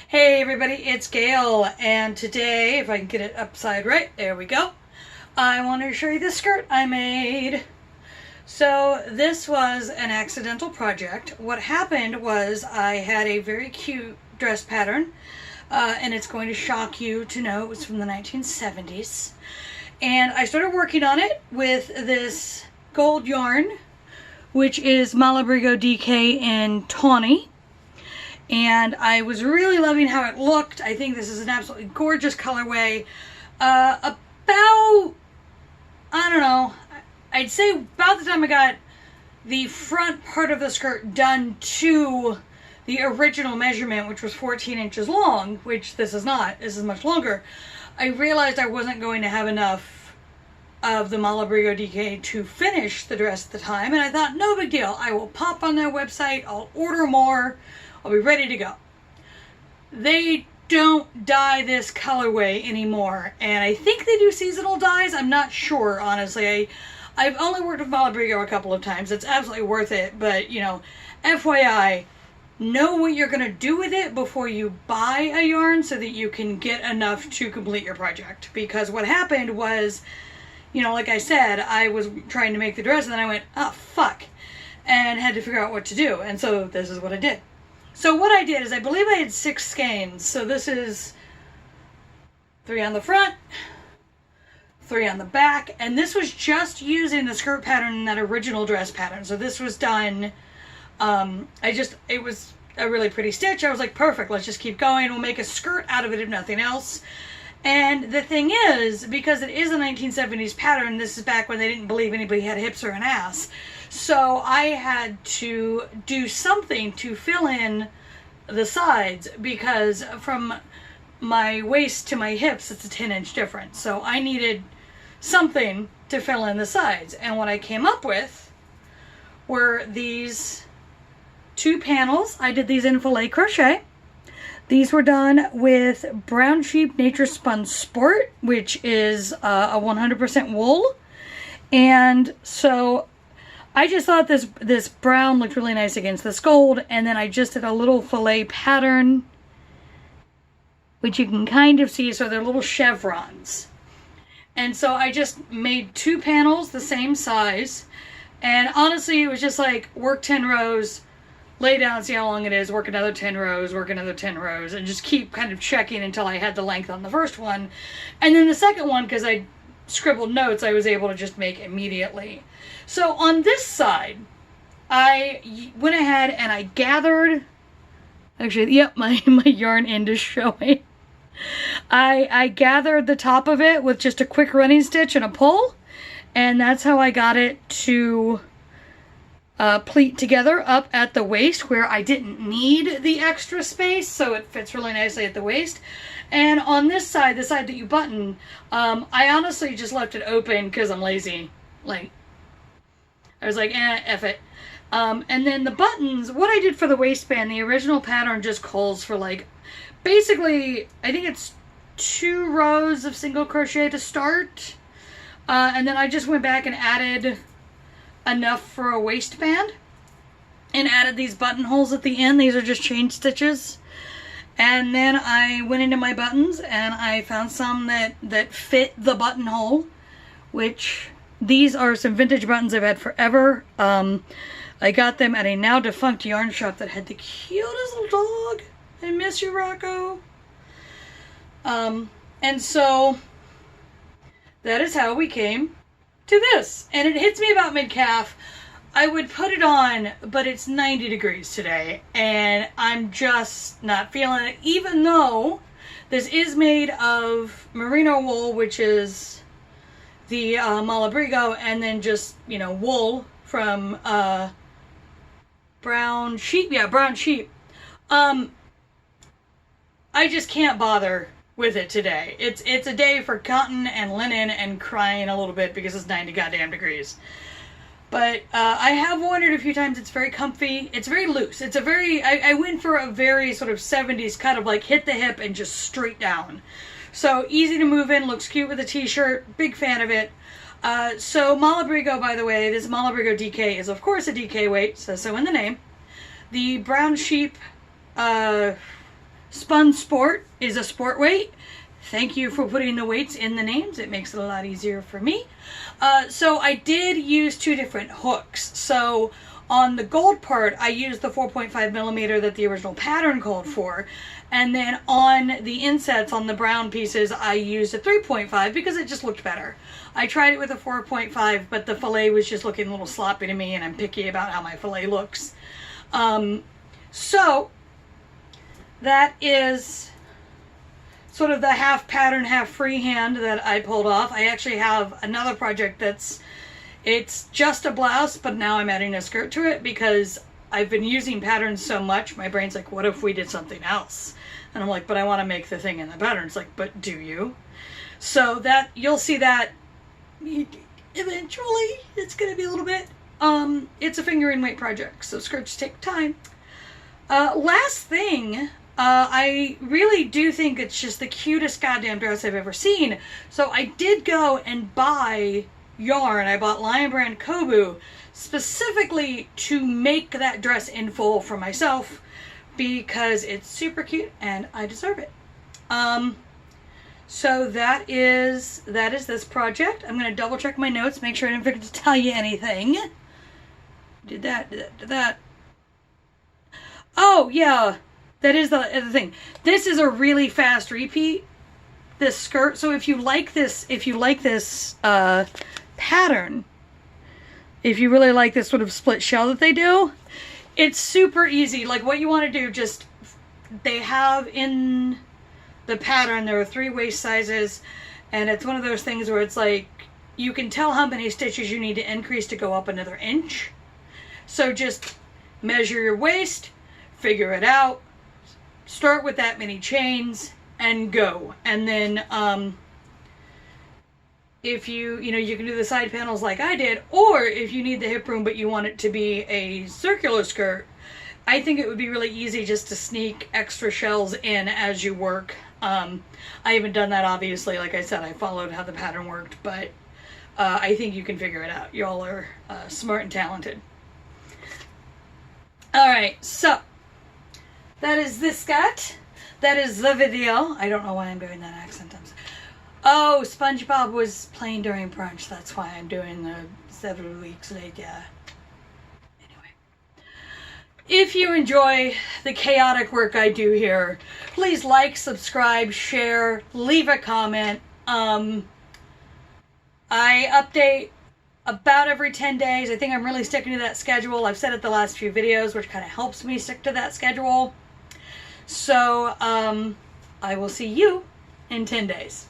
Hey everybody, it's Gail, and today, if I can get it upside right, there we go, I want to show you the skirt I made. So this was an accidental project. What happened was I had a very cute dress pattern, and it's going to shock you to know it was from the 1970s. And I started working on it with this gold yarn, which is Malabrigo DK in Tawny. And I was really loving how it looked. I think this is an absolutely gorgeous colorway. I don't know, I'd say about the time I got the front part of the skirt done to the original measurement, which was 14 inches long, which this is not, this is much longer, I realized I wasn't going to have enough of the Malabrigo DK to finish the dress at the time. And I thought, no big deal, I will pop on their website, I'll order more, I'll be ready to go. They don't dye this colorway anymore, and I think they do seasonal dyes. I'm not sure, honestly. I've only worked with Malabrigo a couple of times. It's absolutely worth it, but, you know, FYI, know what you're going to do with it before you buy a yarn so that you can get enough to complete your project. Because what happened was, you know, like I said, I was trying to make the dress, and then I went, oh, fuck, and had to figure out what to do, and so this is what I did. So what I did is, I believe I had 6 skeins. So this is 3 on the front, 3 on the back, and this was just using the skirt pattern in that original dress pattern. So this was done, it was a really pretty stitch. I was like, perfect, let's just keep going. We'll make a skirt out of it if nothing else. And the thing is, because it is a 1970s pattern, this is back when they didn't believe anybody had hips or an ass. So I had to do something to fill in the sides, because from my waist to my hips, it's a 10-inch difference. So I needed something to fill in the sides. And what I came up with were these 2 panels. I did these in filet crochet. These were done with Brown Sheep Nature Spun Sport, which is a 100% wool. And so I just thought this brown looked really nice against this gold, and then I just did a little filet pattern, which you can kind of see, so they're little chevrons. And so I just made 2 panels the same size, and honestly it was just like, work 10 rows, lay down, see how long it is, work another 10 rows, work another 10 rows, and just keep kind of checking until I had the length on the first one. And then the second one, because I scribbled notes, I was able to just make immediately. So on this side, I went ahead and I gathered, actually, yep, my yarn end is showing. I gathered the top of it with just a quick running stitch and a pull, and that's how I got it to pleat together up at the waist, where I didn't need the extra space, so it fits really nicely at the waist. And on this side, the side that you button, I honestly just left it open because I'm lazy. Like, I was like, F it. And then the buttons, what I did for the waistband, the original pattern just calls for, like, basically, I think it's 2 rows of single crochet to start. And then I just went back and added enough for a waistband and added these buttonholes at the end. These are just chain stitches. And then I went into my buttons and I found some that fit the buttonhole, which these are some vintage buttons I've had forever. I got them at a now defunct yarn shop that had the cutest little dog. I miss you, Rocco. And so that is how we came to this. And it hits me about mid-calf. I would put it on, but it's 90 degrees today, and I'm just not feeling it, even though this is made of merino wool, which is the Malabrigo, and then just, you know, wool from Brown Sheep. Yeah, Brown Sheep. I just can't bother with it today. It's a day for cotton and linen and crying a little bit because it's 90 goddamn degrees. But I have worn it a few times. It's very comfy. It's very loose. It's a very, I went for a very sort of 70s cut of like hit the hip and just straight down. So easy to move in, looks cute with a t-shirt. Big fan of it. So Malabrigo, by the way, this Malabrigo DK is of course a DK weight, says so in the name. The Brown Sheep Spun Sport is a sport weight. Thank you for putting the weights in the names. It makes it a lot easier for me. So I did use 2 different hooks. So on the gold part, I used the 4.5 millimeter that the original pattern called for. And then on the insets, on the brown pieces, I used a 3.5 because it just looked better. I tried it with a 4.5, but the fillet was just looking a little sloppy to me, and I'm picky about how my fillet looks. So that is sort of the half pattern, half freehand that I pulled off. I actually have another project it's just a blouse, but now I'm adding a skirt to it because I've been using patterns so much. My brain's like, what if we did something else? And I'm like, but I want to make the thing in the pattern. It's like, but do you? So that, you'll see that eventually. It's going to be a little bit. It's a finger and weight project, so skirts take time. Last thing, I really do think it's just the cutest goddamn dress I've ever seen. So I did go and buy yarn. I bought Lion Brand Kobu specifically to make that dress in full for myself because it's super cute and I deserve it. So that is this project. I'm going to double check my notes, make sure I didn't forget to tell you anything. Did that. Oh, yeah. That is the other thing. This is a really fast repeat, this skirt. So if you like this pattern, if you really like this sort of split shell that they do, it's super easy. Like, what you want to do, just, they have in the pattern, there are 3 waist sizes, and it's one of those things where it's like, you can tell how many stitches you need to increase to go up another inch. So just measure your waist, figure it out, start with that many chains, and go. And then if you can do the side panels like I did, or if you need the hip room but you want it to be a circular skirt, I think it would be really easy just to sneak extra shells in as you work. I haven't done that, obviously. Like I said, I followed how the pattern worked, but I think you can figure it out. Y'all are smart and talented. Alright, so that is this skirt. That is the video. I don't know why I'm doing that accent. Oh, SpongeBob was playing during brunch. That's why I'm doing the 7 weeks late, yeah. Anyway. If you enjoy the chaotic work I do here, please like, subscribe, share, leave a comment. I update about every 10 days. I think I'm really sticking to that schedule. I've said it the last few videos, which kind of helps me stick to that schedule. So, I will see you in 10 days.